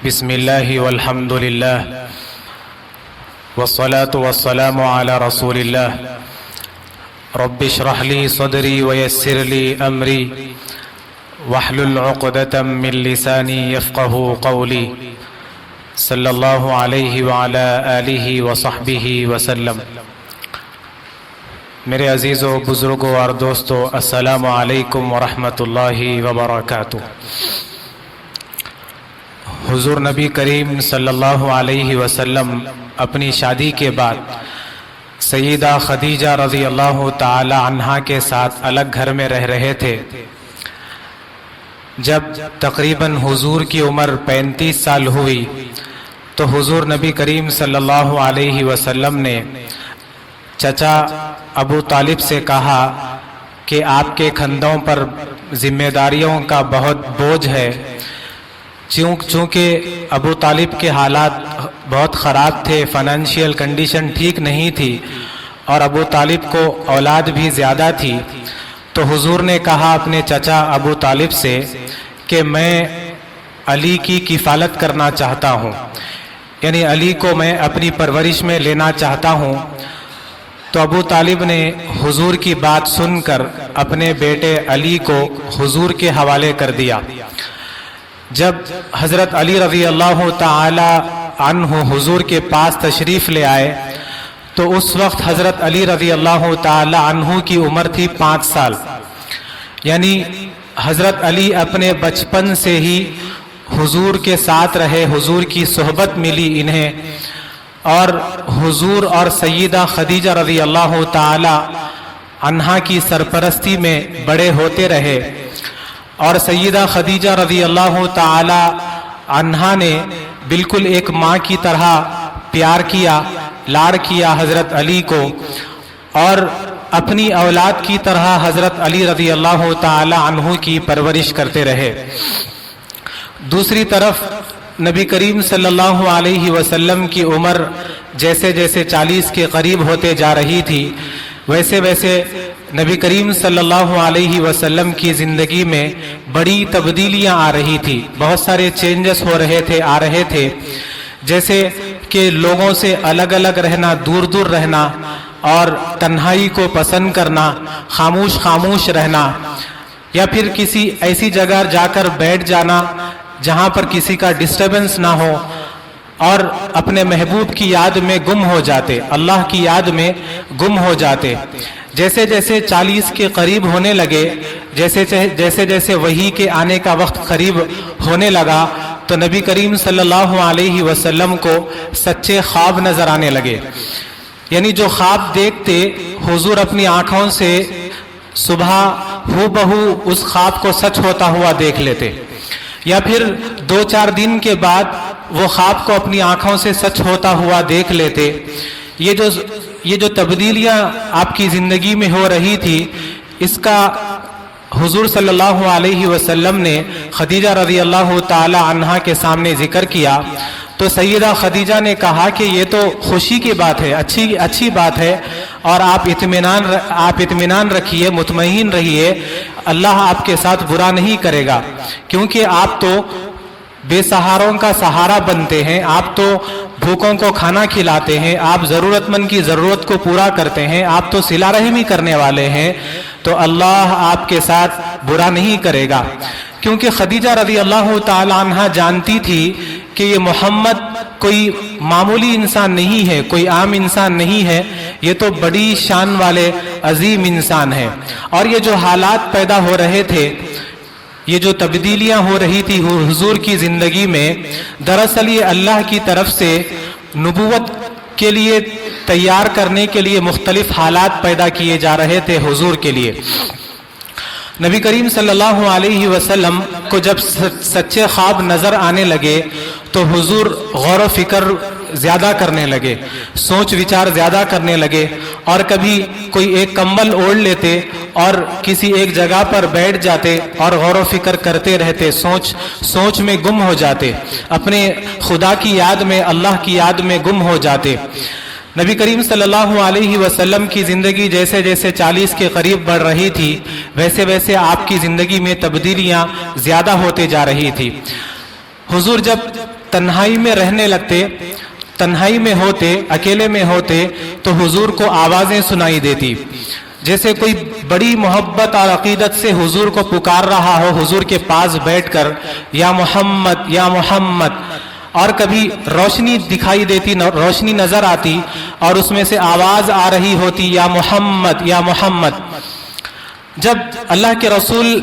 بسم اللہ والحمد للہ والصلاة والسلام علی رسول اللہ رب اشرح لی صدری ویسر لی امری واحلل عقدۃ من لسانی یفقهوا قولی صلی اللہ علیہ وعلی آلہ وصحبہ وسلم۔ میرے عزیزوں، بزرگوں اور دوستوں، السلام علیکم ورحمۃ اللہ وبرکاتہ۔ حضور نبی کریم صلی اللہ علیہ وسلم اپنی شادی کے بعد سیدہ خدیجہ رضی اللہ تعالی عنہا کے ساتھ الگ گھر میں رہ رہے تھے۔ جب تقریباً حضور کی عمر 35 سال ہوئی تو حضور نبی کریم صلی اللہ علیہ وسلم نے چچا ابو طالب سے کہا کہ آپ کے کندھوں پر ذمہ داریوں کا بہت بوجھ ہے۔ چونکہ ابو طالب کے حالات بہت خراب تھے، فائنینشیل کنڈیشن ٹھیک نہیں تھی اور ابو طالب کو اولاد بھی زیادہ تھی، تو حضور نے کہا اپنے چچا ابو طالب سے کہ میں علی کی کفالت کرنا چاہتا ہوں، یعنی علی کو میں اپنی پرورش میں لینا چاہتا ہوں۔ تو ابو طالب نے حضور کی بات سن کر اپنے بیٹے علی کو حضور کے حوالے کر دیا۔ جب حضرت علی رضی اللہ تعالی عنہ حضور کے پاس تشریف لے آئے تو اس وقت حضرت علی رضی اللہ تعالی عنہ کی عمر تھی 5 سال، یعنی حضرت علی اپنے بچپن سے ہی حضور کے ساتھ رہے، حضور کی صحبت ملی انہیں، اور حضور اور سیدہ خدیجہ رضی اللہ تعالی عنہا کی سرپرستی میں بڑے ہوتے رہے، اور سیدہ خدیجہ رضی اللہ تعالی عنہا نے بالکل ایک ماں کی طرح پیار کیا، لاڑ کیا حضرت علی کو، اور اپنی اولاد کی طرح حضرت علی رضی اللہ تعالی عنہ کی پرورش کرتے رہے۔ دوسری طرف نبی کریم صلی اللہ علیہ وسلم کی عمر جیسے جیسے 40 کے قریب ہوتے جا رہی تھی، ویسے ویسے نبی کریم صلی اللہ علیہ وسلم کی زندگی میں بڑی تبدیلیاں آ رہی تھی، بہت سارے چینجز ہو رہے تھے، آ رہے تھے، جیسے کہ لوگوں سے الگ الگ رہنا، دور دور رہنا، اور تنہائی کو پسند کرنا، خاموش خاموش رہنا، یا پھر کسی ایسی جگہ جا کر بیٹھ جانا جہاں پر کسی کا ڈسٹربنس نہ ہو، اور اپنے محبوب کی یاد میں گم ہو جاتے، اللہ کی یاد میں گم ہو جاتے۔ جیسے جیسے 40 کے قریب ہونے لگے، جیسے جیسے وحی کے آنے کا وقت قریب ہونے لگا، تو نبی کریم صلی اللہ علیہ وسلم کو سچے خواب نظر آنے لگے، یعنی جو خواب دیکھتے حضور اپنی آنکھوں سے صبح ہو بہو اس خواب کو سچ ہوتا ہوا دیکھ لیتے، یا پھر 2-4 دن کے بعد وہ خواب کو اپنی آنکھوں سے سچ ہوتا ہوا دیکھ لیتے۔ یہ جو تبدیلیاں آپ کی زندگی میں ہو رہی تھی، اس کا حضور صلی اللہ علیہ وسلم نے خدیجہ رضی اللہ تعالی عنہا کے سامنے ذکر کیا، تو سیدہ خدیجہ نے کہا کہ یہ تو خوشی کی بات ہے، اچھی بات ہے، اور آپ اطمینان رکھیے، مطمئن رہیے، اللہ آپ کے ساتھ برا نہیں کرے گا، کیونکہ آپ تو بے سہاروں کا سہارا بنتے ہیں، آپ تو بھوکوں کو کھانا کھلاتے ہیں، آپ ضرورت مند کی ضرورت کو پورا کرتے ہیں، آپ تو صلہ رحمی کرنے والے ہیں، تو اللہ آپ کے ساتھ برا نہیں کرے گا۔ کیونکہ خدیجہ رضی اللہ تعالی عنہا جانتی تھی کہ یہ محمد کوئی معمولی انسان نہیں ہے، کوئی عام انسان نہیں ہے، یہ تو بڑی شان والے عظیم انسان ہے، اور یہ جو حالات پیدا ہو رہے تھے، یہ جو تبدیلیاں ہو رہی تھی حضور کی زندگی میں، دراصل یہ اللہ کی طرف سے نبوت کے لیے تیار کرنے کے لیے مختلف حالات پیدا کیے جا رہے تھے حضور کے لیے۔ نبی کریم صلی اللہ علیہ وسلم کو جب سچے خواب نظر آنے لگے تو حضور غور و فکر زیادہ کرنے لگے، سوچ وچار زیادہ کرنے لگے، اور کبھی کوئی ایک کمبل اوڑھ لیتے اور کسی ایک جگہ پر بیٹھ جاتے اور غور و فکر کرتے رہتے، سوچ میں گم ہو جاتے، اپنے خدا کی یاد میں، اللہ کی یاد میں گم ہو جاتے۔ نبی کریم صلی اللہ علیہ وسلم کی زندگی جیسے جیسے 40 کے قریب بڑھ رہی تھی، ویسے ویسے آپ کی زندگی میں تبدیلیاں زیادہ ہوتے جا رہی تھی۔ حضور جب تنہائی میں رہنے لگتے، تنہائی میں ہوتے، اکیلے میں ہوتے تو حضور کو آوازیں سنائی دیتی، جیسے کوئی بڑی محبت اور عقیدت سے حضور کو پکار رہا ہو، حضور کے پاس بیٹھ کر یا محمد یا محمد، اور کبھی روشنی دکھائی دیتی، روشنی نظر آتی اور اس میں سے آواز آ رہی ہوتی یا محمد یا محمد۔ جب اللہ کے رسول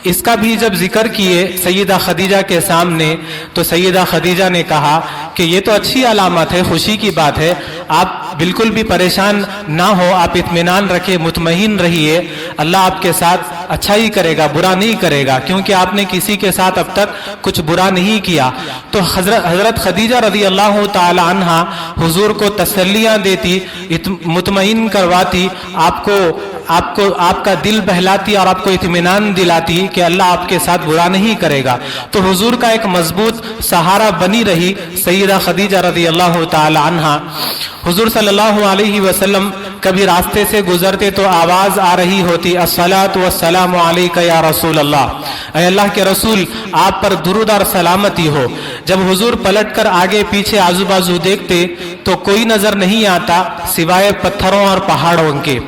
اس کا بھی جب ذکر کیے سیدہ خدیجہ کے سامنے تو سیدہ خدیجہ نے کہا کہ یہ تو اچھی علامت ہے، خوشی کی بات ہے، آپ بالکل بھی پریشان نہ ہو، آپ اطمینان رکھیں، مطمئن رہیے، اللہ آپ کے ساتھ اچھا ہی کرے گا، برا نہیں کرے گا، کیونکہ آپ نے کسی کے ساتھ اب تک کچھ برا نہیں کیا۔ تو حضرت خدیجہ رضی اللہ تعالی عنہ حضور کو تسلیاں دیتی، مطمئن کرواتی، آپ کا دل بہلاتی اور آپ کو اطمینان دلاتی کہ اللہ آپ کے ساتھ برا نہیں کرے گا۔ تو حضور کا ایک مضبوط سہارا بنی رہی سیدہ خدیجہ رضی اللہ تعالی عنہا۔ حضور صلی اللہ علیہ وسلم کبھی راستے سے گزرتے تو آواز آ رہی ہوتی، الصلاۃ والسلام علیک یا رسول اللہ، اے اللہ کے رسول آپ پر درود اور سلامتی ہو۔ جب حضور پلٹ کر آگے پیچھے آزو بازو دیکھتے تو کوئی نظر نہیں آتا سوائے پتھروں اور پہاڑوں کے،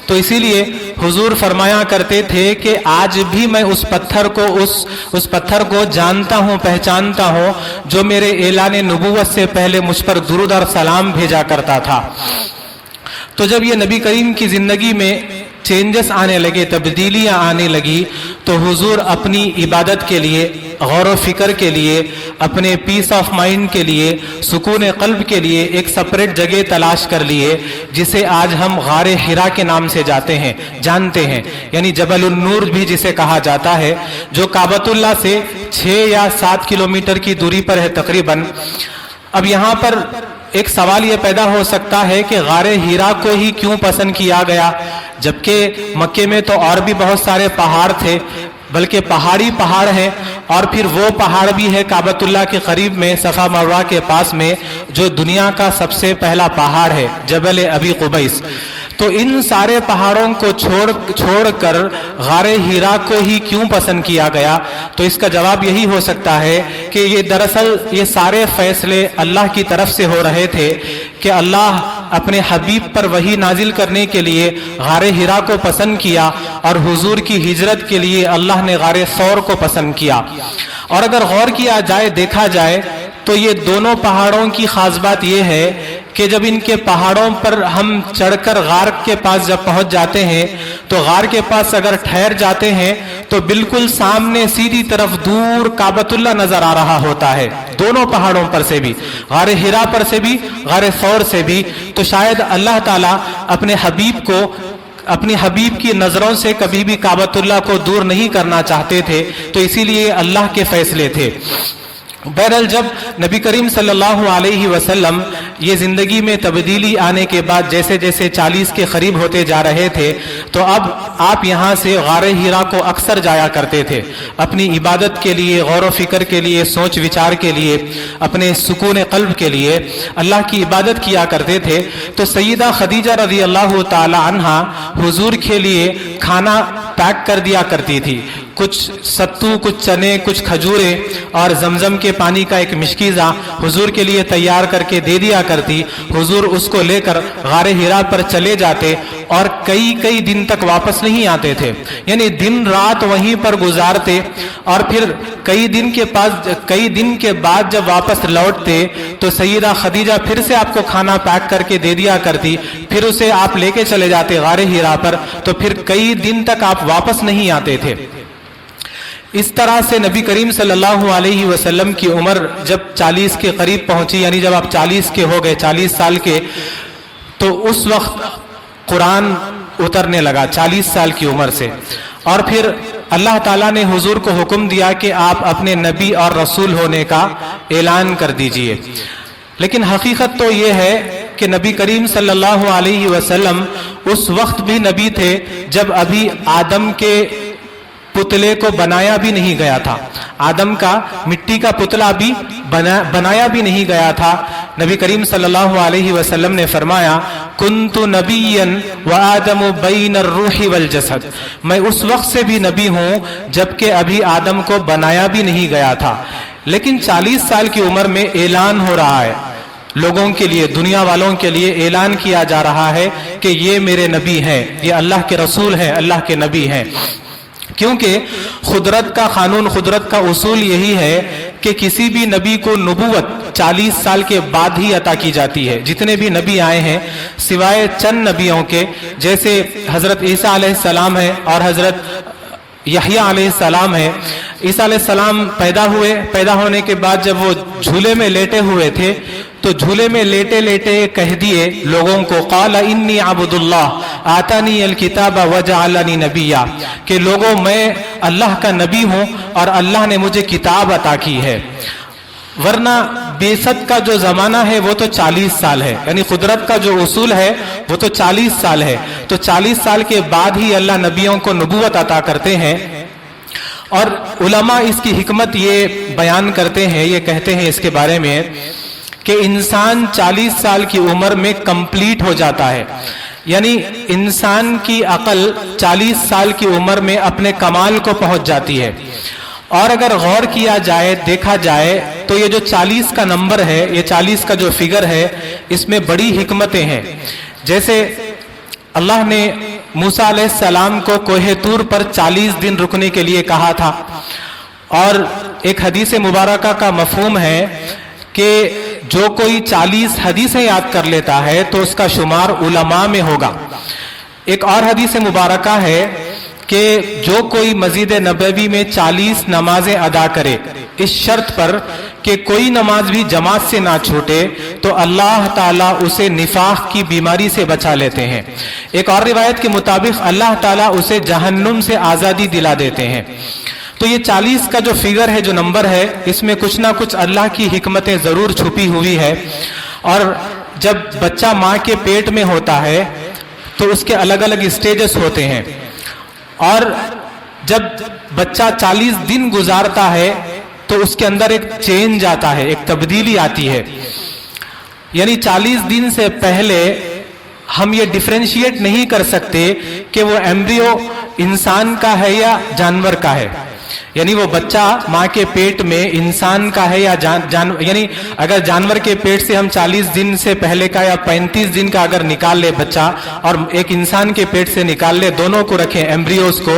تو اسی لیے حضور فرمایا کرتے تھے کہ آج بھی میں اس پتھر کو جانتا ہوں، پہچانتا ہوں، جو میرے اعلان نبوت سے پہلے مجھ پر درود اور سلام بھیجا کرتا تھا۔ تو جب یہ نبی کریم کی زندگی میں چینجز آنے لگے، تبدیلیاں آنے لگی، تو حضور اپنی عبادت کے لیے، غور و فکر کے لیے، اپنے پیس آف مائنڈ کے لیے، سکون قلب کے لیے ایک سپریٹ جگہ تلاش کر لیے، جسے آج ہم غار حرا کے نام سے جانتے ہیں، یعنی جبل النور بھی جسے کہا جاتا ہے، جو کعبۃ اللہ سے 6 یا 7 کلومیٹر کی دوری پر ہے تقریباً۔ اب یہاں پر ایک سوال یہ پیدا ہو سکتا ہے کہ غار حرا کو ہی کیوں پسند کیا گیا، جبکہ مکے میں تو اور بھی بہت سارے پہاڑ تھے، بلکہ پہاڑی پہاڑ ہیں، اور پھر وہ پہاڑ بھی ہے کعبۃ اللہ کے قریب میں، صفا مروہ کے پاس میں، جو دنیا کا سب سے پہلا پہاڑ ہے، جبل ابی قبیس۔ تو ان سارے پہاڑوں کو چھوڑ کر غار حرا کو ہی کیوں پسند کیا گیا؟ تو اس کا جواب یہی ہو سکتا ہے کہ یہ دراصل یہ سارے فیصلے اللہ کی طرف سے ہو رہے تھے کہ اللہ اپنے حبیب پر وحی نازل کرنے کے لیے غار حرا کو پسند کیا، اور حضور کی ہجرت کے لیے اللہ نے غار ثور کو پسند کیا۔ اور اگر غور کیا جائے، دیکھا جائے، تو یہ دونوں پہاڑوں کی خاص بات یہ ہے کہ جب ان کے پہاڑوں پر ہم چڑھ کر غار کے پاس جب پہنچ جاتے ہیں تو غار کے پاس اگر ٹھہر جاتے ہیں تو بالکل سامنے سیدھی طرف دور کعبۃ اللہ نظر آ رہا ہوتا ہے، دونوں پہاڑوں پر سے بھی، غار حرا پر سے بھی، غار ثور سے بھی۔ تو شاید اللہ تعالیٰ اپنے حبیب کی نظروں سے کبھی بھی کعبۃ اللہ کو دور نہیں کرنا چاہتے تھے، تو اسی لیے اللہ کے فیصلے تھے۔ بہرحال جب نبی کریم صلی اللہ علیہ وسلم یہ زندگی میں تبدیلی آنے کے بعد جیسے جیسے 40 کے قریب ہوتے جا رہے تھے، تو اب آپ یہاں سے غار حرا کو اکثر جایا کرتے تھے، اپنی عبادت کے لیے، غور و فکر کے لیے، سوچ وچار کے لیے، اپنے سکون قلب کے لیے اللہ کی عبادت کیا کرتے تھے۔ تو سیدہ خدیجہ رضی اللہ تعالی عنہا حضور کے لیے کھانا پیک کر دیا کرتی تھی، کچھ ستو، کچھ چنے، کچھ کھجورے اور زمزم کے پانی کا ایک مشکیزہ حضور کے لیے تیار کر کے دے دیا کرتی۔ حضور اس کو لے کر غار حرا پر چلے جاتے اور کئی دن تک واپس نہیں آتے تھے، یعنی دن رات وہیں پر گزارتے، اور پھر کئی دن کے بعد جب واپس لوٹتے تو سیدہ خدیجہ پھر سے آپ کو کھانا پیک کر کے دے دیا کرتی، پھر اسے آپ لے کے چلے جاتے غار حرا پر، تو پھر کئی دن تک آپ واپس نہیں آتے تھے۔ اس طرح سے نبی کریم صلی اللہ علیہ وسلم کی عمر جب 40 کے قریب پہنچی، یعنی جب آپ 40 کے ہو گئے، 40 سال کے، تو اس وقت قرآن اترنے لگا 40 سال کی عمر سے، اور پھر اللہ تعالیٰ نے حضور کو حکم دیا کہ آپ اپنے نبی اور رسول ہونے کا اعلان کر دیجئے۔ لیکن حقیقت تو یہ ہے کہ نبی کریم صلی اللہ علیہ وسلم اس وقت بھی نبی تھے جب ابھی آدم کے پتلے کو بنایا بھی نہیں گیا تھا، آدم کا مٹی کا پتلا بھی بنایا بھی نہیں گیا تھا۔ نبی کریم صلی اللہ علیہ وسلم نے فرمایا، کنت نبیا وآدم بین الروح والجسد، میں اس وقت سے بھی نبی ہوں جبکہ ابھی آدم کو بنایا بھی نہیں گیا تھا، لیکن 40 سال کی عمر میں اعلان ہو رہا ہے لوگوں کے لیے, دنیا والوں کے لیے اعلان کیا جا رہا ہے کہ یہ میرے نبی ہیں, یہ اللہ کے رسول ہیں, اللہ کے نبی ہیں. کیونکہ قدرت کا قانون, قدرت کا اصول یہی ہے کہ کسی بھی نبی کو نبوت 40 سال کے بعد ہی عطا کی جاتی ہے. جتنے بھی نبی آئے ہیں سوائے چند نبیوں کے, جیسے حضرت عیسیٰ علیہ السلام ہے اور حضرت یحییٰ علیہ السلام ہے. عیسیٰ علیہ السلام پیدا ہوئے, پیدا ہونے کے بعد جب وہ جھولے میں لیٹے ہوئے تھے تو جھولے میں لیٹے لیٹے کہہ دیے لوگوں کو, قال انی عبد اللہ آتانی الکتاب وجعلنی نبیا, کہ لوگوں میں اللہ کا نبی ہوں اور اللہ نے مجھے کتاب عطا کی ہے. ورنہ بعثت کا جو زمانہ ہے وہ تو 40 سال ہے, یعنی قدرت کا جو اصول ہے وہ تو 40 سال ہے. تو 40 سال کے بعد ہی اللہ نبیوں کو نبوت عطا کرتے ہیں. اور علماء اس کی حکمت یہ بیان کرتے ہیں, یہ کہتے ہیں اس کے بارے میں کہ انسان 40 سال کی عمر میں کمپلیٹ ہو جاتا ہے, یعنی انسان کی عقل 40 سال کی عمر میں اپنے کمال کو پہنچ جاتی ہے. اور اگر غور کیا جائے, دیکھا جائے تو یہ جو 40 کا نمبر ہے, یہ 40 کا جو فگر ہے, اس میں بڑی حکمتیں ہیں. جیسے اللہ نے موسیٰ علیہ السلام کو کوہ طور پر 40 دن رکنے کے لیے کہا تھا, اور ایک حدیث مبارکہ کا مفہوم ہے کہ جو کوئی 40 حدیثیں یاد کر لیتا ہے تو اس کا شمار علماء میں ہوگا. ایک اور حدیث مبارکہ ہے کہ جو کوئی مسجد نبوی میں 40 نمازیں ادا کرے اس شرط پر کہ کوئی نماز بھی جماعت سے نہ چھوٹے, تو اللہ تعالیٰ اسے نفاق کی بیماری سے بچا لیتے ہیں. ایک اور روایت کے مطابق اللہ تعالیٰ اسے جہنم سے آزادی دلا دیتے ہیں. تو یہ 40 کا جو فگر ہے, جو نمبر ہے, اس میں کچھ نہ کچھ اللہ کی حکمتیں ضرور چھپی ہوئی ہے. اور جب بچہ ماں کے پیٹ میں ہوتا ہے تو اس کے الگ الگ اسٹیجز ہوتے ہیں, اور جب بچہ 40 دن گزارتا ہے تو اس کے اندر ایک چینج آتا ہے, ایک تبدیلی آتی ہے. یعنی 40 دن سے پہلے ہم یہ ڈیفرینشیٹ نہیں کر سکتے کہ وہ ایمبریو انسان کا ہے یا جانور کا ہے. یعنی وہ بچہ ماں کے پیٹ میں انسان کا ہے یا یعنی اگر جانور کے پیٹ سے ہم 40 دن سے پہلے کا یا 35 دن کا اگر نکال لے بچہ اور ایک انسان کے پیٹ سے نکال لے, دونوں کو رکھیں ایمبریوز کو,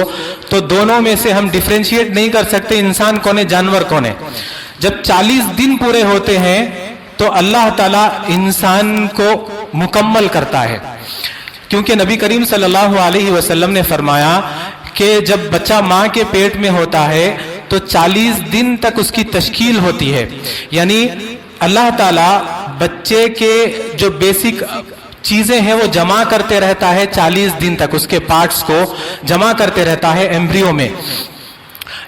تو دونوں میں سے ہم ڈیفرینشیٹ نہیں کر سکتے انسان کون ہے جانور کون ہے. جب 40 دن پورے ہوتے ہیں تو اللہ تعالیٰ انسان کو مکمل کرتا ہے, کیونکہ نبی کریم صلی اللہ علیہ وسلم نے فرمایا کہ جب بچہ ماں کے پیٹ میں ہوتا ہے تو 40 دن تک اس کی تشکیل ہوتی ہے. یعنی اللہ تعالیٰ بچے کے جو بیسک چیزیں ہیں وہ جمع کرتے رہتا ہے 40 دن تک, اس کے پارٹس کو جمع کرتے رہتا ہے ایمبریو میں.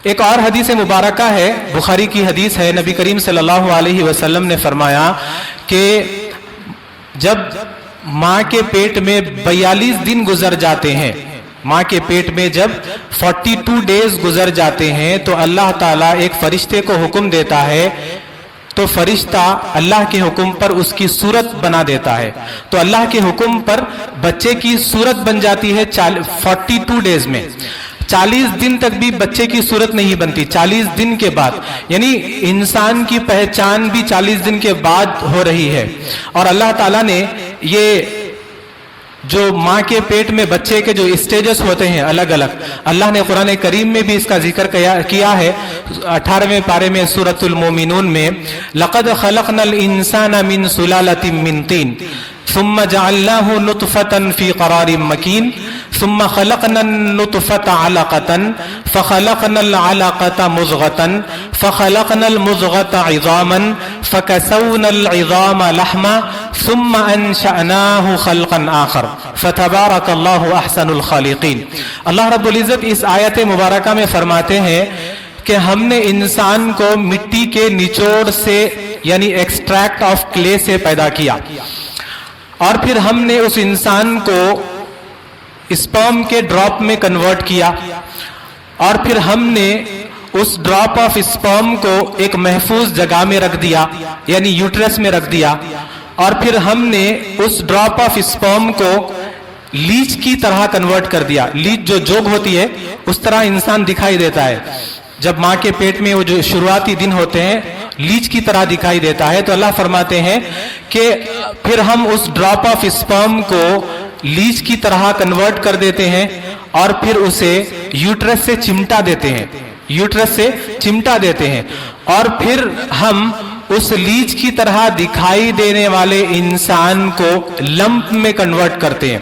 ایک اور حدیث مبارکہ ہے, بخاری کی حدیث ہے, نبی کریم صلی اللہ علیہ وسلم نے فرمایا کہ جب ماں کے پیٹ میں 42 دن گزر جاتے ہیں, ماں کے پیٹ میں جب 42 ڈیز گزر جاتے ہیں تو اللہ تعالیٰ ایک فرشتے کو حکم دیتا ہے, تو فرشتہ اللہ کے حکم پر اس کی صورت بنا دیتا ہے. تو اللہ کے حکم پر بچے کی صورت بن جاتی ہے 42 ڈیز میں. 40 دن تک بھی بچے کی صورت نہیں بنتی, 40 دن کے بعد, یعنی انسان کی پہچان بھی 40 دن کے بعد ہو رہی ہے. اور اللہ تعالیٰ نے یہ جو ماں کے پیٹ میں بچے کے جو اسٹیجز ہوتے ہیں الگ الگ, اللہ نے قرآن کریم میں بھی اس کا ذکر کیا ہے. 18ویں پارے میں سورۃ المومنون میں, لقد خلقنا الانسان من سلالۃ من طین ثم جعلناه نطفة في قرار مكين ثم خلقنا النطفة علقة فخلقنا العلقة مضغة فخلقنا المضغة عظاما فكسونا العظام لحما ثم انشأناه خلقا آخر فتبارك الله احسن الخالقین. اللہ رب العزت اس آیت مبارکہ میں فرماتے ہیں کہ ہم نے انسان کو مٹی کے نچوڑ سے یعنی ایکسٹریکٹ آف کلے سے پیدا کیا, اور پھر ہم نے اس انسان کو اسپرم کے ڈراپ میں کنورٹ کیا, اور پھر ہم نے اس ڈراپ آف اسپرم کو ایک محفوظ جگہ میں رکھ دیا یعنی یوٹرس میں رکھ دیا, اور پھر ہم نے اس ڈراپ آف اسپرم کو لیچ کی طرح کنورٹ کر دیا. لیچ جو جوگ ہوتی ہے اس طرح انسان دکھائی دیتا ہے, جب ماں کے پیٹ میں وہ جو شروعاتی دن ہوتے ہیں لیچ کی طرح دکھائی دیتا ہے، تو اللہ فرماتے ہیں کہ پھر ہم اس ڈراپ آف اسپرم کو لیچ کی طرح کنورٹ کر دیتے ہیں اور پھر اسے یوٹرس سے چمٹا دیتے ہیں اور پھر ہم اس لیچ کی طرح دکھائی دینے والے انسان کو لمپ میں کنورٹ کرتے ہیں،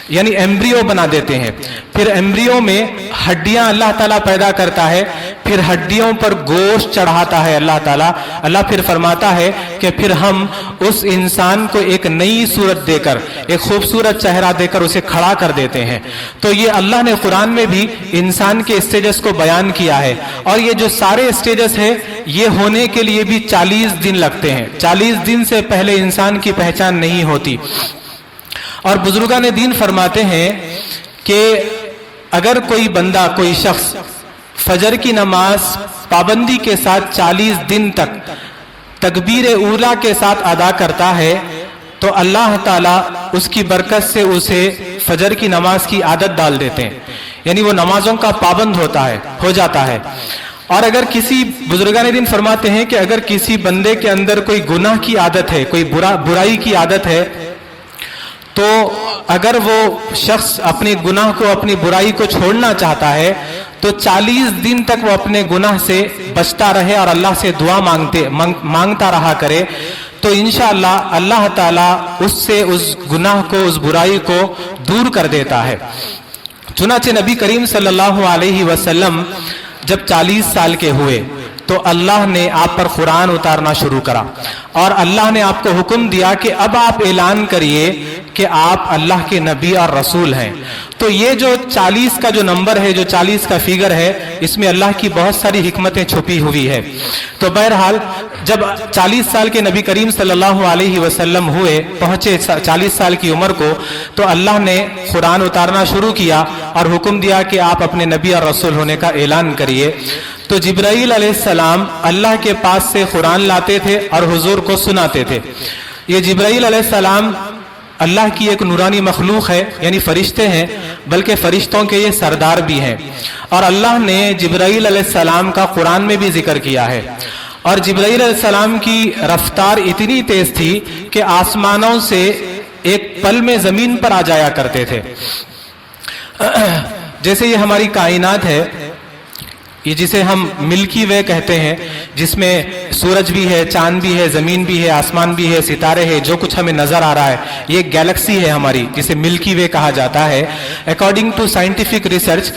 یعنی ایمبریو بنا دیتے ہیں۔ پھر ایمبریو میں ہڈیاں اللہ تعالیٰ پیدا کرتا ہے، پھر ہڈیوں پر گوشت چڑھاتا ہے اللہ تعالیٰ۔ اللہ پھر فرماتا ہے کہ پھر ہم اس انسان کو ایک نئی صورت دے کر، ایک خوبصورت چہرہ دے کر اسے کھڑا کر دیتے ہیں۔ تو یہ اللہ نے قرآن میں بھی انسان کے اسٹیجز کو بیان کیا ہے، اور یہ جو سارے اسٹیجز ہیں یہ ہونے کے لیے بھی 40 دن لگتے ہیں۔ 40 دن سے پہلے انسان کی پہچان نہیں ہوتی۔ اور بزرگان دین فرماتے ہیں کہ اگر کوئی بندہ، کوئی شخص فجر کی نماز پابندی کے ساتھ 40 دن تک تکبیر اولا کے ساتھ ادا کرتا ہے تو اللہ تعالیٰ اس کی برکت سے اسے فجر کی نماز کی عادت ڈال دیتے ہیں، یعنی وہ نمازوں کا پابند ہو جاتا ہے۔ اور اگر کسی بزرگان دین فرماتے ہیں کہ اگر کسی بندے کے اندر کوئی گناہ کی عادت ہے، کوئی برائی کی عادت ہے، تو اگر وہ شخص اپنے گناہ کو، اپنی برائی کو چھوڑنا چاہتا ہے تو 40 دن تک وہ اپنے گناہ سے بچتا رہے اور اللہ سے دعا مانگتا رہا کرے، تو انشاءاللہ اللہ تعالیٰ اس سے اس گناہ کو، اس برائی کو دور کر دیتا ہے۔ چنانچہ نبی کریم صلی اللہ علیہ وسلم جب 40 سال کے ہوئے تو اللہ نے آپ پر قرآن اتارنا شروع کرا، اور اللہ نے آپ کو حکم دیا کہ اب آپ اعلان کریے کہ آپ اللہ کے نبی اور رسول ہیں۔ تو یہ جو 40 کا جو نمبر ہے، جو 40 کا فگر ہے، اس میں اللہ کی بہت ساری حکمتیں چھپی ہوئی ہے۔ تو بہرحال جب 40 سال کے نبی کریم صلی اللہ علیہ وسلم پہنچے 40 سال کی عمر کو، تو اللہ نے قرآن اتارنا شروع کیا اور حکم دیا کہ آپ اپنے نبی اور رسول ہونے کا اعلان کریے۔ تو جبرائیل علیہ السلام اللہ کے پاس سے قرآن لاتے تھے اور حضور کو سناتے تھے۔ یہ جبرائیل علیہ السلام اللہ کی ایک نورانی مخلوق ہے، یعنی فرشتے ہیں، بلکہ فرشتوں کے یہ سردار بھی ہیں، اور اللہ نے جبرائیل علیہ السلام کا قرآن میں بھی ذکر کیا ہے۔ اور جبرائیل علیہ السلام کی رفتار اتنی تیز تھی کہ آسمانوں سے ایک پل میں زمین پر آ جایا کرتے تھے۔ جیسے یہ ہماری کائنات ہے، یہ جسے ہم ملکی وے کہتے ہیں، جس میں سورج بھی ہے، چاند بھی ہے، زمین بھی ہے، آسمان بھی ہے، ستارے ہیں، جو کچھ ہمیں نظر آ رہا ہے، یہ ایک گیلیکسی ہے ہماری، جسے ملکی وے کہا جاتا ہے۔ اکارڈنگ ٹو سائنٹیفک ریسرچ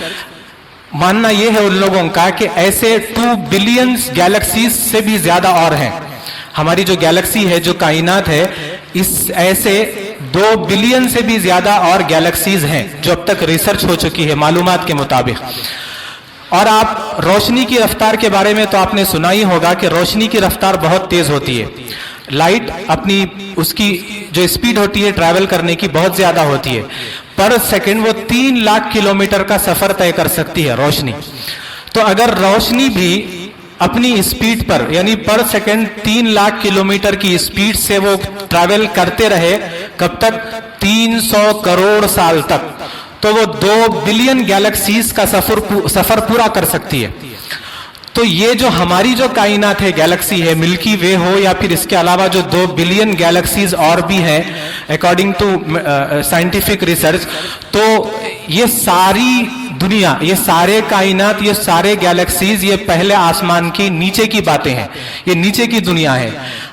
ماننا یہ ہے ان لوگوں کا کہ ایسے 2 بلین گیلیکسیز سے بھی زیادہ اور ہیں۔ ہماری جو گیلیکسی ہے، جو کائنات ہے، اس ایسے 2 بلین سے بھی زیادہ اور گیلیکسیز ہیں جو اب تک ریسرچ ہو چکی ہے معلومات کے مطابق۔ اور آپ روشنی کی رفتار کے بارے میں تو آپ نے سنا ہی ہوگا کہ روشنی کی رفتار بہت تیز ہوتی ہے۔ لائٹ اپنی اس کی جو اسپیڈ ہوتی ہے ٹریول کرنے کی بہت زیادہ ہوتی ہے، پر سیکنڈ وہ 3 لاکھ کلومیٹر کا سفر طے کر سکتی ہے روشنی۔ تو اگر روشنی بھی اپنی اسپیڈ پر، یعنی پر سیکنڈ 3 لاکھ کلومیٹر کی اسپیڈ سے وہ ٹریول کرتے رہے، کب تک؟ 300 کروڑ سال تک، تو وہ 2 بلین گیلیکسیز کا سفر پورا کر سکتی ہے۔ تو یہ جو ہماری جو کائنات ہے، گیلیکسی ہے، ملکی وے ہو یا پھر اس کے علاوہ جو 2 بلین گیلیکسیز اور بھی ہیں اکارڈنگ ٹو سائنٹیفک ریسرچ، تو یہ ساری دنیا، یہ سارے کائنات، یہ سارے گیلیکسیز، یہ پہلے آسمان کی نیچے کی باتیں ہیں، یہ نیچے کی دنیا ہے۔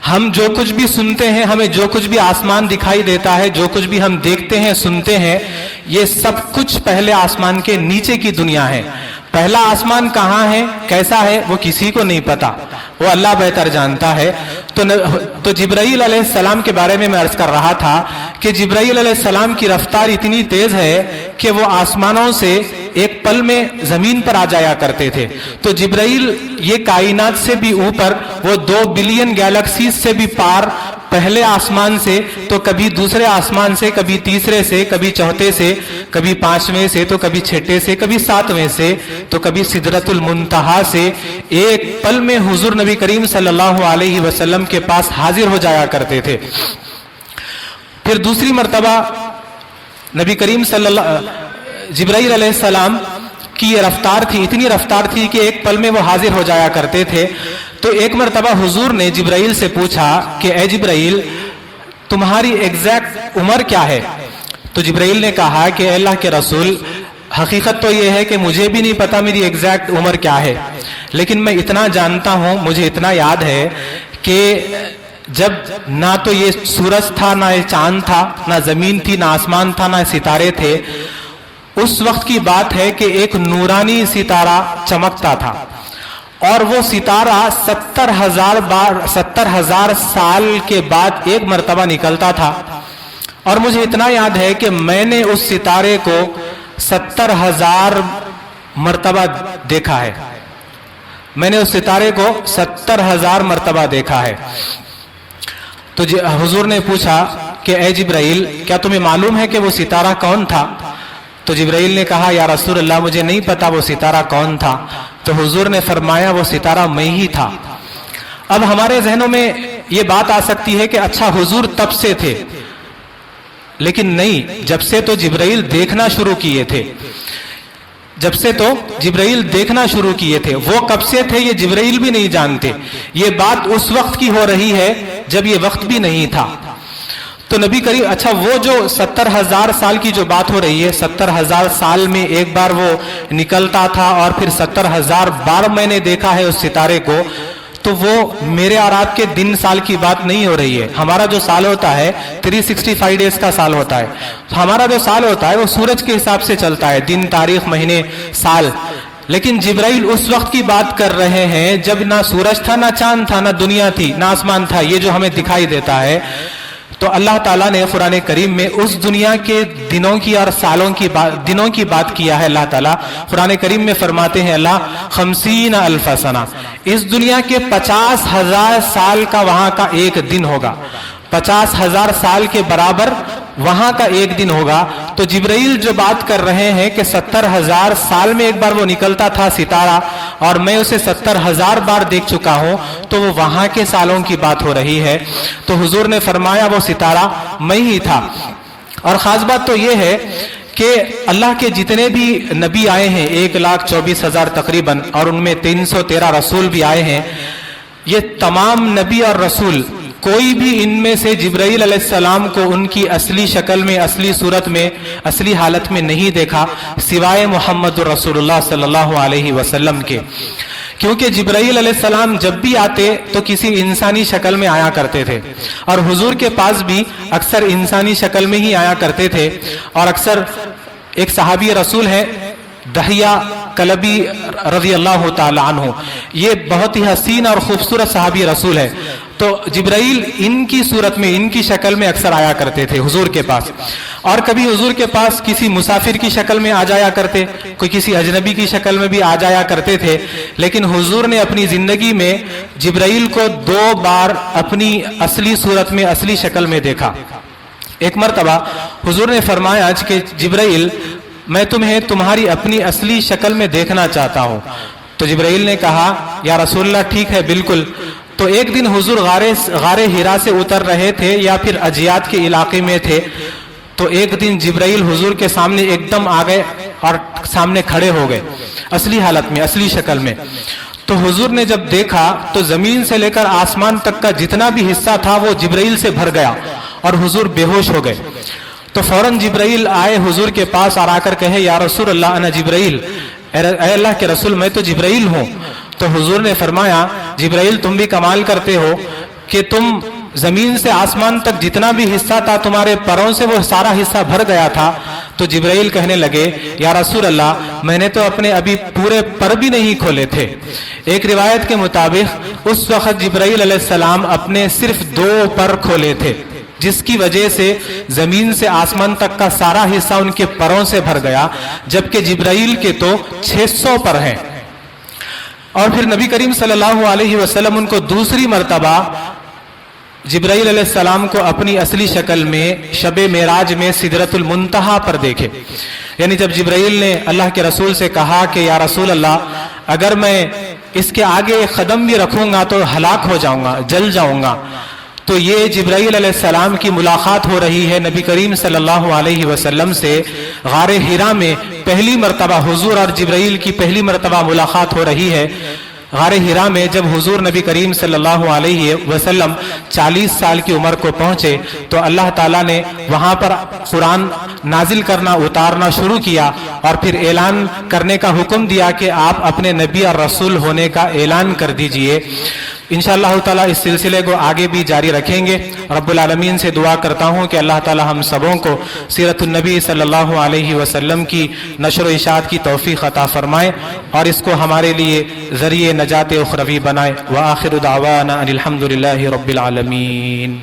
ہم جو کچھ بھی سنتے ہیں، ہمیں جو کچھ بھی آسمان دکھائی دیتا ہے، جو کچھ بھی ہم دیکھتے ہیں، سنتے ہیں، یہ سب کچھ پہلے آسمان کے نیچے کی دنیا ہے۔ پہلا آسمان کہاں ہے، کیسا ہے، وہ کسی کو نہیں پتا، وہ اللہ بہتر جانتا ہے۔ تو جبرائیل علیہ السلام کے بارے میں عرض کر رہا تھا کہ جبرائیل علیہ السلام کی رفتار اتنی تیز ہے کہ وہ آسمانوں سے ایک پل میں زمین پر آ جایا کرتے تھے۔ تو جبرائیل یہ کائنات سے بھی اوپر، وہ 2 بلین گیلیکسیز سے بھی پار، پہلے آسمان سے تو کبھی دوسرے آسمان سے، کبھی تیسرے سے، کبھی چوتھے سے، کبھی 5ویں سے، تو کبھی 6 سے، کبھی 7ویں سے، تو کبھی سدرۃ المنتہا سے، ایک پل میں حضور نبی کریم صلی اللہ علیہ وسلم کے پاس حاضر ہو جایا کرتے تھے۔ پھر دوسری مرتبہ نبی کریم جبرائیل علیہ السلام کی یہ رفتار تھی، اتنی رفتار تھی کہ ایک پل میں وہ حاضر ہو جایا کرتے تھے۔ تو ایک مرتبہ حضور نے جبرائیل سے پوچھا کہ اے جبرائیل تمہاری ایگزیکٹ عمر کیا ہے؟ تو جبرائیل نے کہا کہ اے اللہ کے رسول حقیقت تو یہ ہے کہ مجھے بھی نہیں پتا میری ایگزیکٹ عمر کیا ہے، لیکن میں اتنا جانتا ہوں، مجھے اتنا یاد ہے کہ جب نہ تو یہ سورج تھا، نہ یہ چاند تھا، نہ زمین تھی، نہ آسمان تھا، نہ ستارے تھے، اس وقت کی بات ہے کہ ایک نورانی ستارہ چمکتا تھا، اور وہ ستارہ 70,000 سال کے بعد ایک مرتبہ نکلتا تھا، اور مجھے اتنا یاد ہے کہ میں نے اس ستارے کو 70,000 مرتبہ دیکھا ہے، میں نے اس ستارے کو 70,000 مرتبہ دیکھا ہے۔ تو حضور نے پوچھا کہ اے جبرائیل کیا تمہیں معلوم ہے کہ وہ ستارہ کون تھا؟ تو جبرائیل نے کہا یا رسول اللہ مجھے نہیں پتا وہ ستارہ کون تھا۔ تو حضور نے فرمایا وہ ستارہ میں ہی تھا۔ اب ہمارے ذہنوں میں یہ بات آ سکتی ہے کہ اچھا حضور تب سے تھے، لیکن نہیں، جب سے تو جبرائیل دیکھنا شروع کیے تھے، جب سے تو جبرائیل دیکھنا شروع کیے تھے۔ وہ کب سے تھے یہ جبرائیل بھی نہیں جانتے، یہ بات اس وقت کی ہو رہی ہے جب یہ وقت بھی نہیں تھا۔ تو نبی کریم اچھا وہ جو 70,000 سال کی جو بات ہو رہی ہے، 70,000 سال میں ایک بار وہ نکلتا تھا اور پھر 70,000 بار میں نے دیکھا ہے اس ستارے کو، تو وہ میرے اور آپ کے دن سال کی بات نہیں ہو رہی ہے۔ ہمارا جو سال ہوتا ہے 365 ڈیز کا سال ہوتا ہے، ہمارا جو سال ہوتا ہے وہ سورج کے حساب سے چلتا ہے، دن، تاریخ، مہینے، سال۔ لیکن جبرائیل اس وقت کی بات کر رہے ہیں جب نہ سورج تھا، نہ چاند تھا، نہ دنیا تھی، نہ آسمان تھا، یہ جو ہمیں دکھائی دیتا ہے۔ تو اللہ تعالیٰ نے قرآن کریم میں اس دنیا کے دنوں کی اور سالوں کی دنوں کی بات کیا ہے۔ اللہ تعالیٰ قرآن کریم میں فرماتے ہیں اللہ 50,000 سنہ، اس دنیا کے 50,000 سال کا وہاں کا ایک دن ہوگا، 50,000 سال کے برابر وہاں کا ایک دن ہوگا۔ تو جبرائیل جو بات کر رہے ہیں کہ 70,000 سال میں ایک بار وہ نکلتا تھا ستارہ اور میں اسے 70,000 بار دیکھ چکا ہوں، تو وہ وہاں کے سالوں کی بات ہو رہی ہے۔ تو حضور نے فرمایا وہ ستارہ میں ہی تھا۔ اور خاص بات تو یہ ہے کہ اللہ کے جتنے بھی نبی آئے ہیں 1,24,000 تقریباً، اور ان میں 313 رسول بھی آئے ہیں، یہ تمام نبی اور رسول کوئی بھی ان میں سے جبرائیل علیہ السلام کو ان کی اصلی شکل میں، اصلی صورت میں، اصلی حالت میں نہیں دیکھا سوائے محمد رسول اللہ صلی اللہ علیہ وسلم کے۔ کیونکہ جبرائیل علیہ السلام جب بھی آتے تو کسی انسانی شکل میں آیا کرتے تھے، اور حضور کے پاس بھی اکثر انسانی شکل میں ہی آیا کرتے تھے۔ اور اکثر ایک صحابی رسول ہے دحیہ کلبی رضی اللہ تعالی عنہ، یہ بہت ہی حسین اور خوبصورت صحابی رسول ہے۔ تو جبرائیل ان کی صورت میں، ان کی شکل میں اکثر آیا کرتے تھے حضور کے پاس، اور کبھی حضور کے پاس کسی مسافر کی شکل میں آ جایا کرتے، کوئی کسی اجنبی کی شکل میں بھی آ جایا کرتے تھے۔ لیکن حضور نے اپنی زندگی میں جبرائیل کو 2 بار اپنی اصلی صورت میں، اصلی شکل میں دیکھا۔ ایک مرتبہ حضور نے فرمایا کہ جبرائیل میں تمہیں تمہاری اپنی اصلی شکل میں دیکھنا چاہتا ہوں۔ تو جبرائیل نے کہا یا رسول اللہ ٹھیک ہے بالکل۔ تو ایک دن حضور غار ہرا سے اتر رہے تھے یا پھر اجیات کے علاقے میں تھے، تو ایک دن جبرائیل حضور کے سامنے ایک دم آ گئے اور سامنے کھڑے ہو گئے اصلی حالت میں، اصلی شکل میں۔ تو حضور نے جب دیکھا تو زمین سے لے کر آسمان تک کا جتنا بھی حصہ تھا وہ جبرائیل سے بھر گیا اور حضور بے ہوش ہو گئے۔ تو فوراً جبرائیل آئے حضور کے پاس اور آ کر کہے یا رسول اللہ انا جبرائیل، اے اللہ کے رسول میں تو جبرائیل ہوں۔ تو حضور نے فرمایا جبرائیل تم بھی کمال کرتے ہو کہ تم زمین سے آسمان تک جتنا بھی حصہ تھا تمہارے پروں سے وہ سارا حصہ بھر گیا تھا۔ تو جبرائیل کہنے لگے یا رسول اللہ میں نے تو اپنے ابھی پورے پر بھی نہیں کھولے تھے۔ ایک روایت کے مطابق اس وقت جبرائیل علیہ السلام اپنے صرف 2 پر کھولے تھے، جس کی وجہ سے زمین سے آسمان تک کا سارا حصہ ان کے پروں سے بھر گیا، جبکہ جبرائیل کے تو 600 پر ہیں۔ اور پھر نبی کریم صلی اللہ علیہ وسلم ان کو دوسری مرتبہ جبرائیل علیہ السلام کو اپنی اصلی شکل میں شب معراج میں سدرۃ المنتہا پر دیکھے۔ یعنی جب جبرائیل نے اللہ کے رسول سے کہا کہ یا رسول اللہ اگر میں اس کے آگے قدم بھی رکھوں گا تو ہلاک ہو جاؤں گا، جل جاؤں گا، تو یہ جبرائیل علیہ السلام کی ملاقات ہو رہی ہے نبی کریم صلی اللہ علیہ وسلم سے غار حرا میں. پہلی مرتبہ حضور اور جبرائیل کی پہلی مرتبہ ملاقات ہو رہی ہے غار حرا میں. جب حضور نبی کریم صلی اللہ علیہ وسلم 40 سال کی عمر کو پہنچے تو اللہ تعالیٰ نے وہاں پر قرآن نازل کرنا اتارنا شروع کیا اور پھر اعلان کرنے کا حکم دیا کہ آپ اپنے نبی اور رسول ہونے کا اعلان کر دیجئے. انشاءاللہ تعالیٰ اس سلسلے کو آگے بھی جاری رکھیں گے. رب العالمین سے دعا کرتا ہوں کہ اللہ تعالیٰ ہم سبوں کو سیرت النبی صلی اللہ علیہ وسلم کی نشر و اشاعت کی توفیق عطا فرمائے اور اس کو ہمارے لیے ذریعہ نجات اخروی بنائے. وآخر دعوانا ان الحمد للہ رب العالمین.